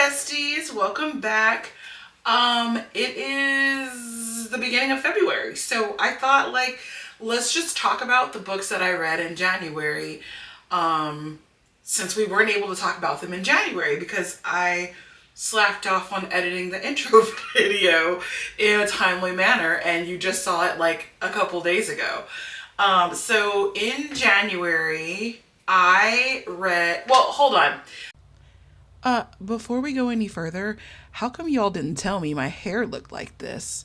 besties, welcome back. It is the beginning of February, so I thought let's just talk about the books that I read in January, since we weren't able to talk about them in January because I slacked off on editing the intro video in a timely manner, and you just saw it like a couple days ago. So in January, I read, well, hold on. Before we go any further, how come y'all didn't tell me my hair looked like this?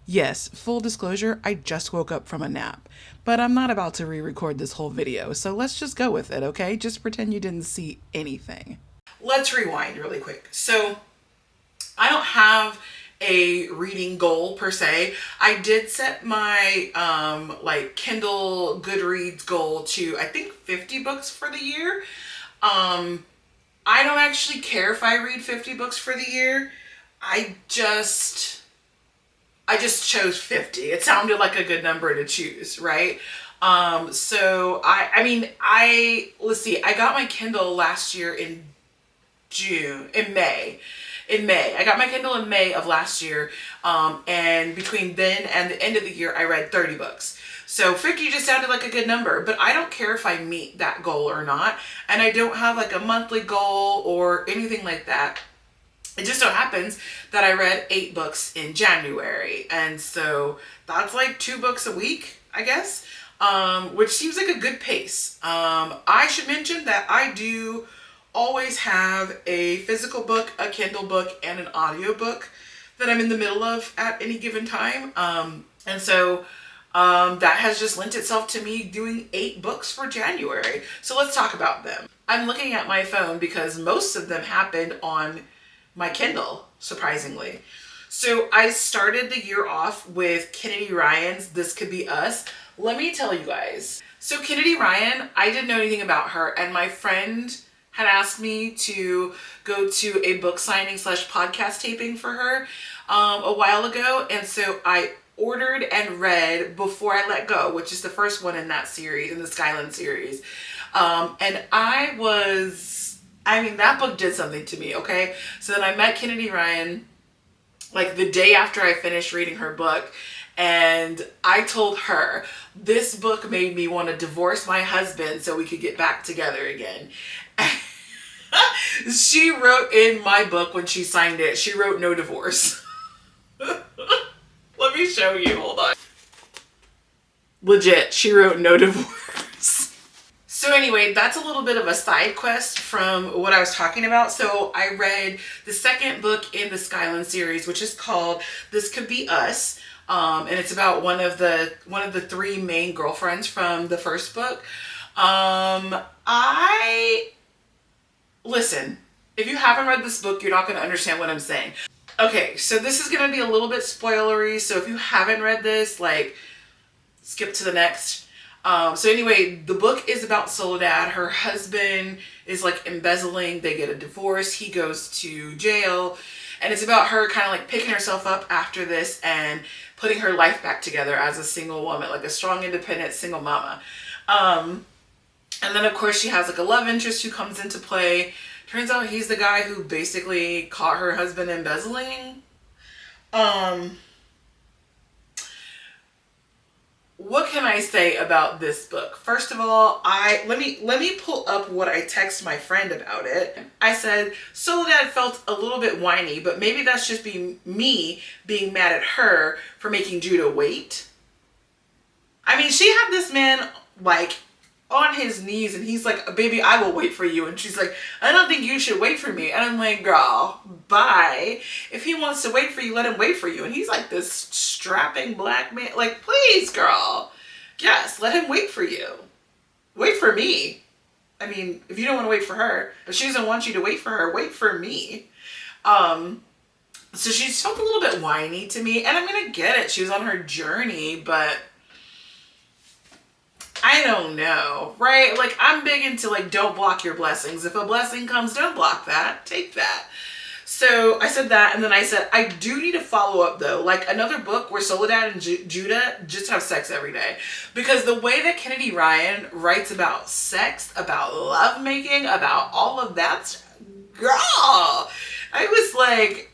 Yes, full disclosure, I just woke up from a nap, but I'm not about to re-record this whole video, so let's just go with it, okay? Just pretend you didn't see anything. Let's rewind really quick. So, I don't have a reading goal per se. I did set my Kindle Goodreads goal to, I think, 50 books for the year. I don't actually care if I read 50 books for the year. I just chose 50. It sounded like a good number to choose, right? So let's see, I got my Kindle last year in May. I got my Kindle in May of last year. And between then and the end of the year, I read 30 books. So 50 just sounded like a good number, but I don't care if I meet that goal or not. And I don't have like a monthly goal or anything like that. It just so happens that I read 8 books in January. And so that's like 2 books a week, I guess, which seems like a good pace. I should mention that I do always have a physical book, a Kindle book, and an audio book that I'm in the middle of at any given time. That has just lent itself to me doing 8 books for January. So let's talk about them. I'm looking at my phone because most of them happened on my Kindle, surprisingly. So I started the year off with Kennedy Ryan's This Could Be Us. Let me tell you guys. So Kennedy Ryan, I didn't know anything about her, and my friend had asked me to go to a book signing / podcast taping for her a while ago. And so I ordered and read Before I Let Go, which is the first one in that series, in the Skyland series. And that book did something to me, okay? So then I met Kennedy Ryan like the day after I finished reading her book. And I told her, this book made me want to divorce my husband so we could get back together again. She wrote in my book when she signed it, she wrote no divorce. Let me show you, hold on. Legit, she wrote no divorce. So anyway, that's a little bit of a side quest from what I was talking about. So I read the second book in the Skyland series, which is called This Could Be Us. And it's about one of the 3 main girlfriends from the first book. Listen, if you haven't read this book, you're not going to understand what I'm saying. Okay, so this is going to be a little bit spoilery, so if you haven't read this, skip to the next. So anyway, the book is about Soledad. Her husband is embezzling. They get a divorce. He goes to jail. And it's about her kind of picking herself up after this and putting her life back together as a single woman, like a strong, independent single mama. And then of course she has a love interest who comes into play. Turns out he's the guy who basically caught her husband embezzling. What can I say about this book? First of all, let me pull up what I text my friend about it. I said, Soledad felt a little bit whiny, but maybe that's just me being mad at her for making Judah wait. I mean, she had this man on his knees, and he's like, baby, I will wait for you. And she's like, I don't think you should wait for me. And I'm like, girl, bye. If he wants to wait for you, let him wait for you. And he's like this strapping black man. Please, girl. Yes, let him wait for you. Wait for me. I mean, if you don't want to wait for her, if she doesn't want you to wait for her, wait for me. So she felt a little bit whiny to me, and I'm going to get it. She was on her journey, but I don't know, right? I'm big into don't block your blessings. If a blessing comes, don't block that. Take that. So I said that, and then I said, I do need to follow up though. Another book where Soledad and Judah just have sex every day. Because the way that Kennedy Ryan writes about sex, about lovemaking, about all of that, girl, I like,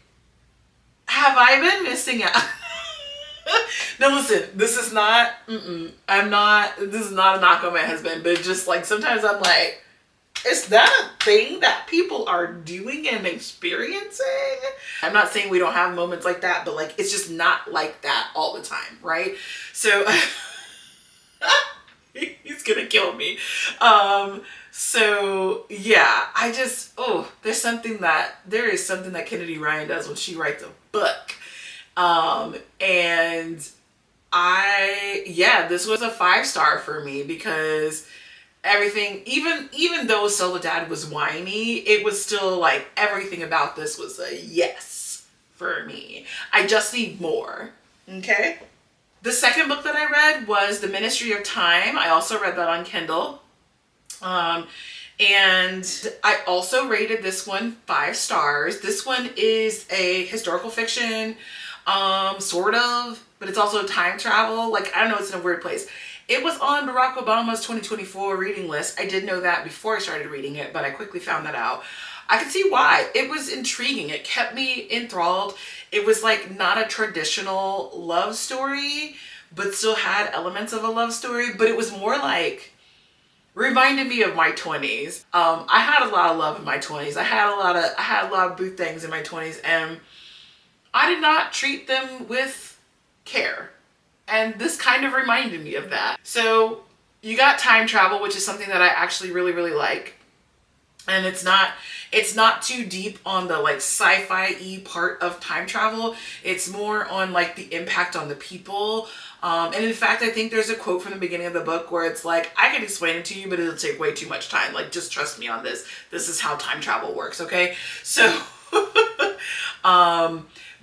have I been missing out? No, listen, this is not, this is not a knock on my husband, but just like, sometimes I'm like, is that a thing that people are doing and experiencing? I'm not saying we don't have moments like that, but like, it's just not like that all the time, right? So, he's gonna kill me. So yeah, I just, there is something that Kennedy Ryan does when she writes a book. And this was a 5-star for me because everything, even though Soledad was whiny, it was still like everything about this was a yes for me. I just need more. Okay. The second book that I read was The Ministry of Time. I also read that on Kindle. And I also rated this one 5 stars. This one is a historical fiction, sort of, but it's also time travel. Like, I don't know, it's in a weird place. It was on Barack Obama's 2024 reading list. I did know that before I started reading it, but I quickly found that out. I could see why. It was intriguing. It kept me enthralled. It was like not a traditional love story, but still had elements of a love story. But it was more like, reminded me of my 20s. I had a lot of love in my 20s. I had a lot of boo things in my 20s, and I did not treat them with care. And this kind of reminded me of that. So you got time travel, which is something that I actually really, really like. And it's not too deep on the like sci-fi-y part of time travel. It's more on like the impact on the people. And in fact, I think there's a quote from the beginning of the book where it's like, I can explain it to you, but it'll take way too much time. Like, just trust me on this. This is how time travel works, okay? So,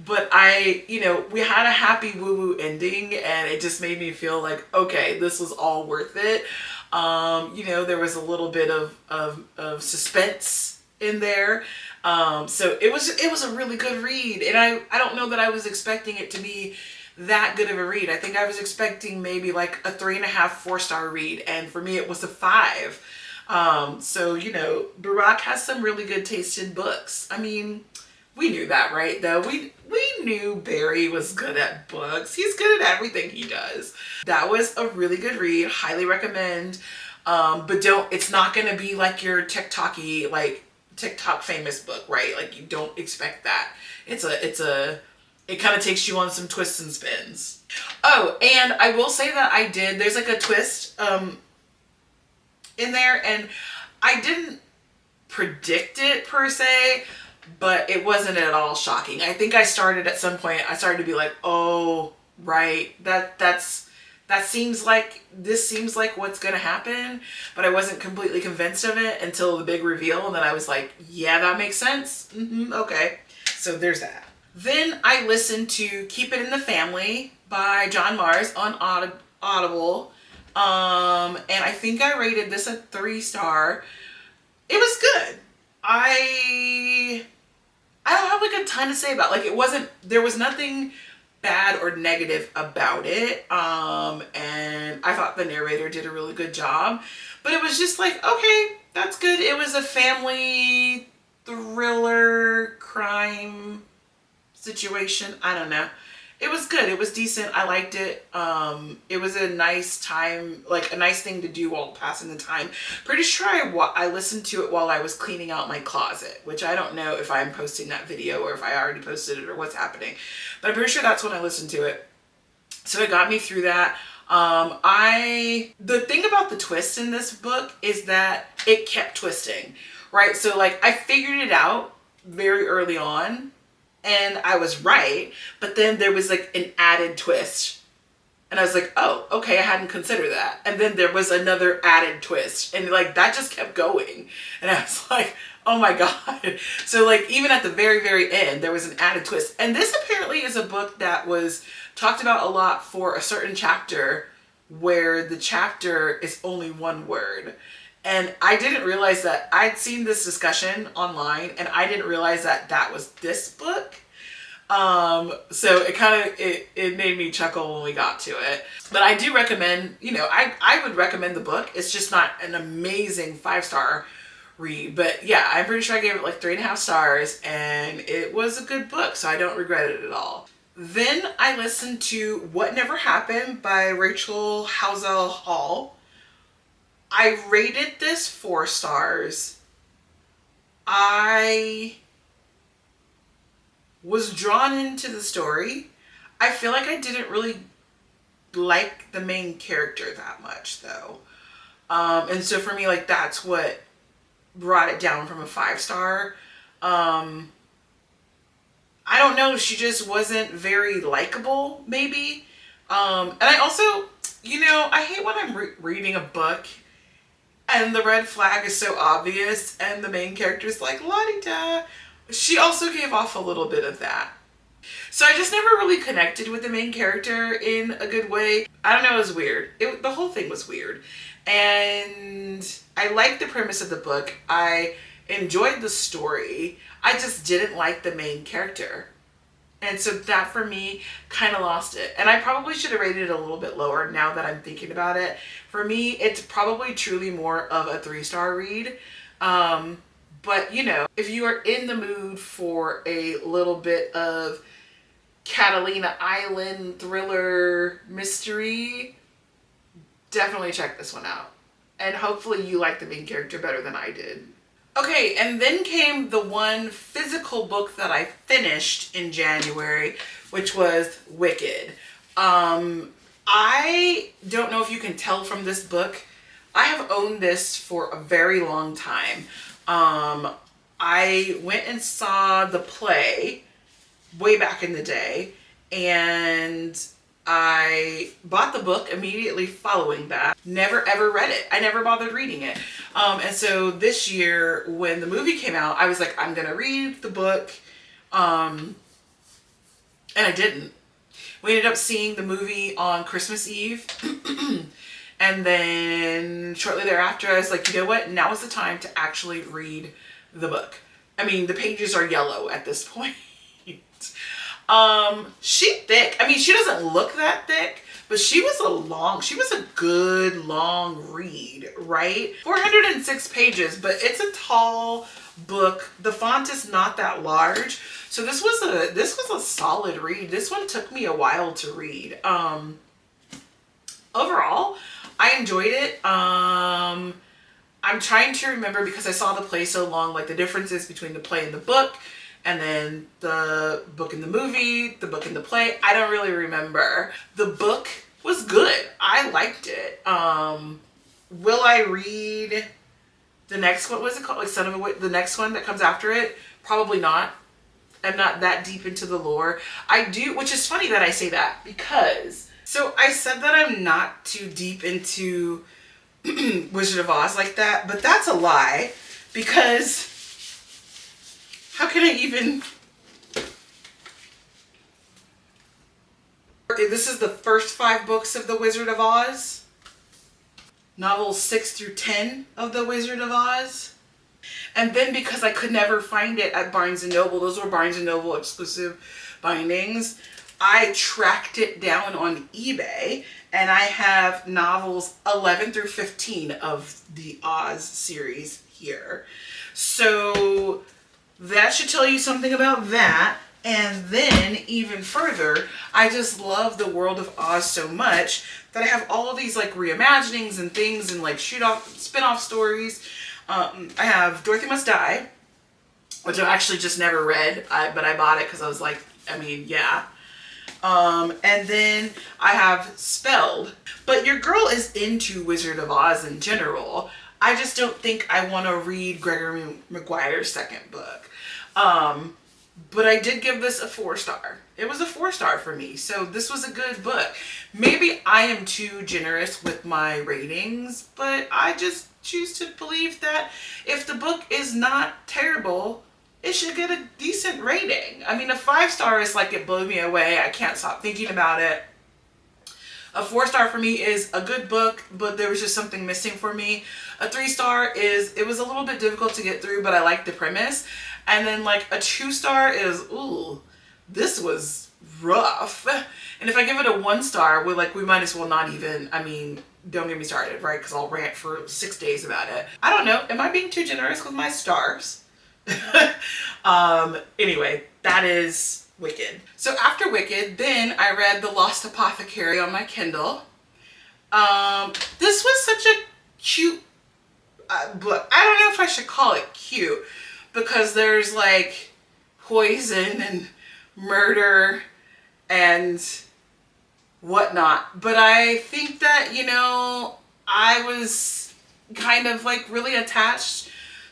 but we had a happy woo-woo ending, and it just made me feel like, okay, this was all worth it. There was a little bit of suspense in there. So it was a really good read. And I don't know that I was expecting it to be that good of a read. I think I was expecting maybe like a 3.5, 4-star read. And for me, it was a 5. So, Barack has some really good taste in books. I mean, we knew that, right? Though we knew Barry was good at books. He's good at everything he does. That was a really good read. Highly recommend. But it's not going to be like your TikTok famous book, right? Like, you don't expect that. It kind of takes you on some twists and spins. Oh, and I will say that there's like a twist, in there, and I didn't predict it per se, but it wasn't at all shocking. I think I started to be like, oh, right, this seems like what's gonna happen, but I wasn't completely convinced of it until the big reveal, and then I was like, yeah, that makes sense. Okay, so there's that. Then I listened to Keep It in the Family by John Mars on Audible, and I think I rated this a 3-star. It was good. I don't have like a ton to say about it. Like, there was nothing bad or negative about it. And I thought the narrator did a really good job, but it was just like, okay, that's good. It was a family thriller crime situation. I don't know. It was good. It was decent. I liked it. It was a nice time, like a nice thing to do while passing the time. Pretty sure I listened to it while I was cleaning out my closet, which I don't know if I'm posting that video or if I already posted it or what's happening, but I'm pretty sure that's when I listened to it. So it got me through that. The thing about the twist in this book is that it kept twisting, right? So like, I figured it out very early on, and I was right, but then there was like an added twist. And I was like, oh, okay, I hadn't considered that. And then there was another added twist. And like, that just kept going. And I was like, oh my God. So like, even at the very, very end, there was an added twist. And this apparently is a book that was talked about a lot for a certain chapter where the chapter is only one word. And I didn't realize that. I'd seen this discussion online, and I didn't realize that that was this book. So it made me chuckle when we got to it. But I do recommend, I would recommend the book. It's just not an amazing 5-star read. But yeah, I'm pretty sure I gave it like 3.5 stars, and it was a good book, so I don't regret it at all. Then I listened to What Never Happened by Rachel Howzell Hall. I rated this 4 stars. I was drawn into the story. I feel like I didn't really like the main character that much though. And so for me, like, that's what brought it down from a 5 star. I don't know, she just wasn't very likable, maybe. And I also, I hate when I'm reading a book and the red flag is so obvious and the main character's like, la-di-da. She also gave off a little bit of that. So I just never really connected with the main character in a good way. I don't know, it was weird. The whole thing was weird. And I liked the premise of the book. I enjoyed the story. I just didn't like the main character. And so that for me kind of lost it. And I probably should have rated it a little bit lower now that I'm thinking about it. For me, it's probably truly more of a 3-star read. But if you are in the mood for a little bit of Catalina Island thriller mystery, definitely check this one out. And hopefully you like the main character better than I did. Okay, and then came the one physical book that I finished in January, which was Wicked. I don't know if you can tell from this book. I have owned this for a very long time. I went and saw the play way back in the day, and I bought the book immediately following that. Never ever read it. I never bothered reading it. And so this year when the movie came out, I was like, I'm gonna read the book. And I didn't. We ended up seeing the movie on Christmas Eve. And then shortly thereafter, I was like, you know what? Now is the time to actually read the book. I mean, the pages are yellow at this point. She thick. I mean, she doesn't look that thick, but she was a good long read, right? 406 pages, but it's a tall book. The font is not that large. So this was a solid read. This one took me a while to read. Overall, I enjoyed it. I'm trying to remember, because I saw the play so long, like the differences between the play and the book, and then the book and the movie, the book and the play. I don't really remember. The book was good. I liked it. Will I read the next one? What was it called? Like Son of a Witch, the next one that comes after it? Probably not. I'm not that deep into the lore. I do, which is funny that I say that, because so I said that I'm not too deep into Wizard of Oz like that, but that's a lie, because how can I even... This is the first 5 books of The Wizard of Oz. Novels 6 through 10 of The Wizard of Oz. And then because I could never find it at Barnes & Noble, those were Barnes & Noble exclusive bindings, I tracked it down on eBay, and I have novels 11 through 15 of the Oz series here. So that should tell you something about that. And then even further, I just love the world of Oz so much that I have all of these like reimaginings and things and like spin-off stories. I have Dorothy Must Die, which I've actually just never read, but I bought it because I was like, I mean, yeah. And then I have Spelled. But your girl is into Wizard of Oz in general. I just don't think I want to read Gregory Maguire's second book. But I did give this a 4-star. It was a 4-star for me. So this was a good book. Maybe I am too generous with my ratings, but I just choose to believe that if the book is not terrible, it should get a decent rating. I mean, a 5-star is like it blew me away. I can't stop thinking about it. A 4-star for me is a good book, but there was just something missing for me. A 3-star is, it was a little bit difficult to get through, but I like the premise. And then like a 2-star is, ooh, this was rough. And if I give it a 1-star, we might as well not even, I mean, don't get me started, right? Because I'll rant for 6 days about it. I don't know. Am I being too generous with my stars? Anyway, that is Wicked. So after Wicked, then I read The Lost Apothecary on my Kindle. This was such a cute book. I don't know if I should call it cute because there's like poison and murder and whatnot. But I think that, you know, I was kind of like really attached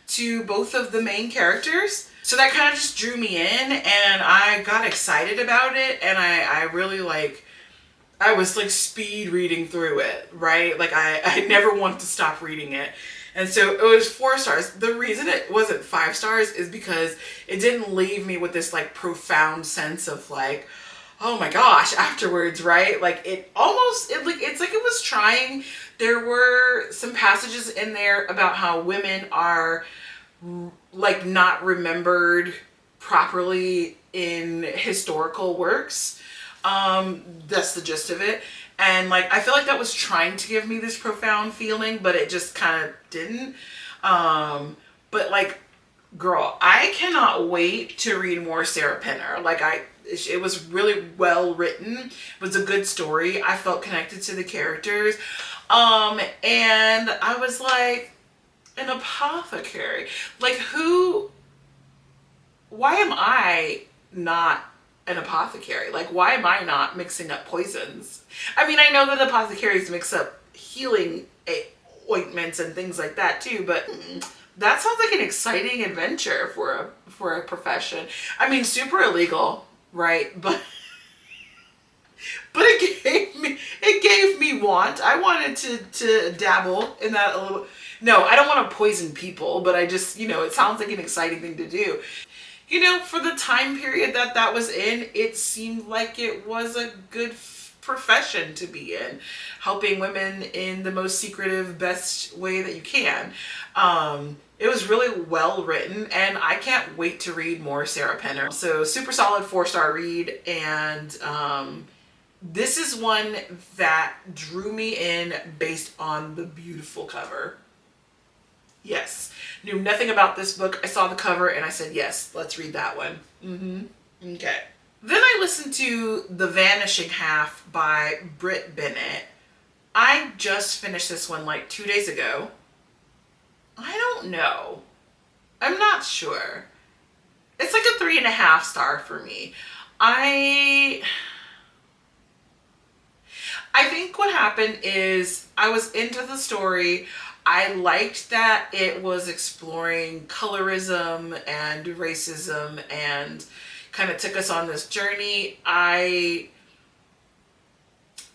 to both of the main characters. So that kind of just drew me in and I got excited about it, and I really like, I was like speed reading through it, right? Like I never wanted to stop reading it. And so it was 4 stars. The reason it wasn't 5 stars is because it didn't leave me with this like profound sense of like, oh my gosh, afterwards, right? Like it's like it was trying. There were some passages in there about how women are like not remembered properly in historical works. That's the gist of it. And like, I feel like that was trying to give me this profound feeling, but it just kind of didn't. But like, girl, I cannot wait to read more Sarah Penner. Like it was really well written. It was a good story. I felt connected to the characters. And I was like, an apothecary. Like why am I not an apothecary? Like, why am I not mixing up poisons? I mean, I know that apothecaries mix up healing ointments and things like that too, but that sounds like an exciting adventure for a profession. I mean, super illegal, right? But it gave me want. I wanted to dabble in that a little. No, I don't want to poison people, but I just, you know, it sounds like an exciting thing to do. You know, for the time period that was in, it seemed like it was a good profession to be in, helping women in the most secretive, best way that you can. It was really well written, and I can't wait to read more Sarah Penner. So super solid 4-star read, and this is one that drew me in based on the beautiful cover. Yes. Knew nothing about this book. I saw the cover and I said, yes, let's read that one. Okay. Then I listened to The Vanishing Half by Bennett. I just finished this one like 2 days ago. I don't know. I'm not sure. It's like a 3.5 star for me. I think what happened is I was into the story. I liked that it was exploring colorism and racism and kind of took us on this journey.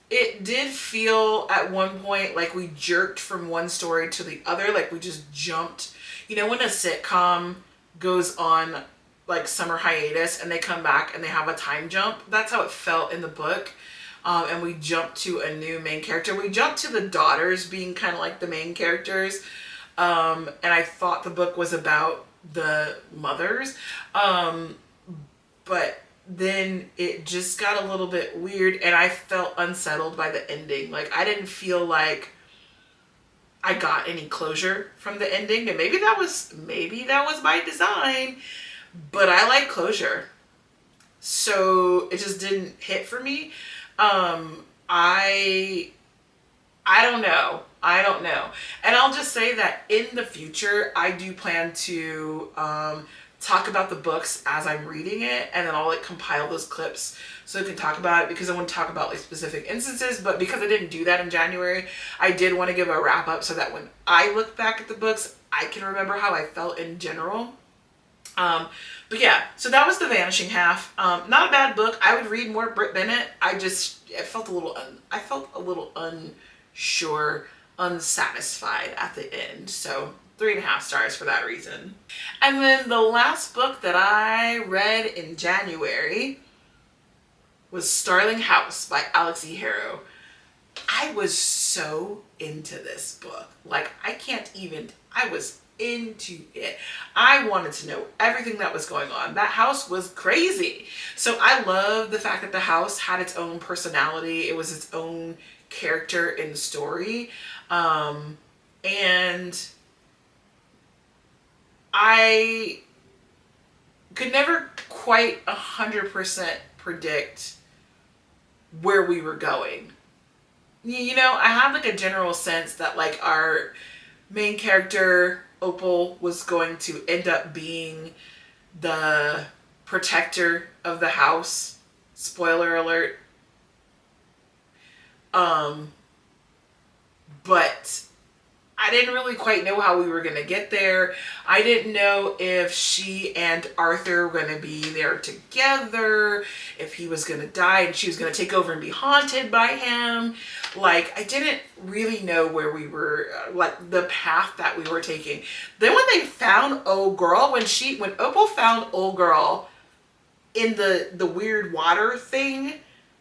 It did feel at one point like we jerked from one story to the other, like we just jumped. You know, when a sitcom goes on like summer hiatus and they come back and they have a time jump, that's how it felt in the book. And we jumped to a new main character. We jumped to the daughters being kind of like the main characters. And I thought the book was about the mothers. But then it just got a little bit weird and I felt unsettled by the ending. Like I didn't feel like I got any closure from the ending. And maybe that was by design, but I like closure. So it just didn't hit for me. I don't know. And I'll just say that in the future, I do plan to talk about the books as I'm reading it, and then I'll like compile those clips so I can talk about it, because I want to talk about like specific instances. But because I didn't do that in January, I did want to give a wrap up so that when I look back at the books, I can remember how I felt in general. But yeah, so that was The Vanishing Half. Not a bad book. I would read more Bennett. I felt a little unsure, unsatisfied at the end. So 3.5 stars for that reason. And then the last book that I read in January was Starling House by Alix Harrow. I was so into this book. Like I was into it. I wanted to know everything that was going on. That house was crazy. So I love the fact that the house had its own personality. It was its own character in the story. And I could never quite 100% predict where we were going. You know, I had like a general sense that like our main character, Opal, was going to end up being the protector of the house. Spoiler alert. But I didn't really quite know how we were going to get there. I didn't know if she and Arthur were going to be there together, if he was going to die and she was going to take over and be haunted by him. Like, I didn't really know where we were, like the path that we were taking. Then when they found old girl, when Opal found old girl in the weird water thing,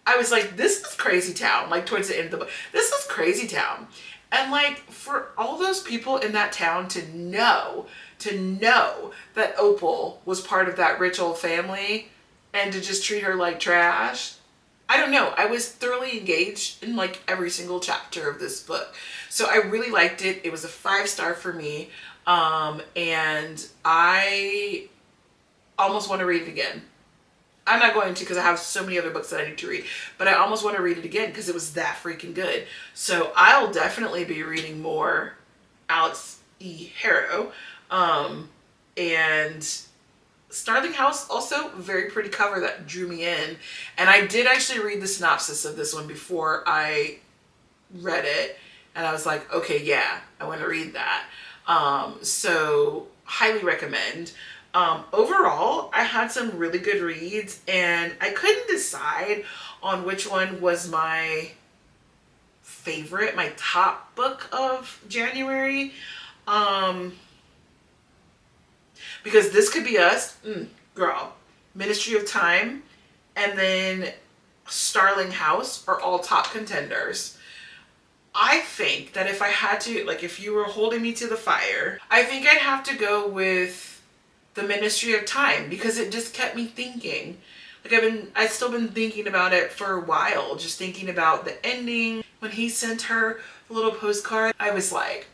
I was like, this is crazy town. Like towards the end of the book, this is crazy town. And like for all those people in that town to know that Opal was part of that rich old family and to just treat her like trash. I don't know. I was thoroughly engaged in like every single chapter of this book. So I really liked it. It was a 5-star for me. And I almost want to read it again. I'm not going to because I have so many other books that I need to read, but I almost want to read it again because it was that freaking good. So I'll definitely be reading more Alix E. Harrow. And Starling House, also very pretty cover that drew me in. And I did actually read the synopsis of this one before I read it. And I was like, okay, yeah, I want to read that. So highly recommend. Overall, I had some really good reads and I couldn't decide on which one was my favorite, my top book of January. Because This Could Be Us, girl, Ministry of Time, and then Starling House are all top contenders. I think that if I had to, like if you were holding me to the fire, I think I'd have to go with The Ministry of Time because it just kept me thinking. Like I've still been thinking about it for a while, just thinking about the ending. When he sent her the little postcard, I was like,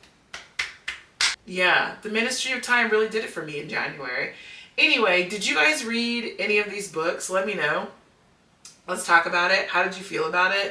yeah, The Ministry of Time really did it for me in January. Anyway, did you guys read any of these books? Let me know. Let's talk about it. How did you feel about it?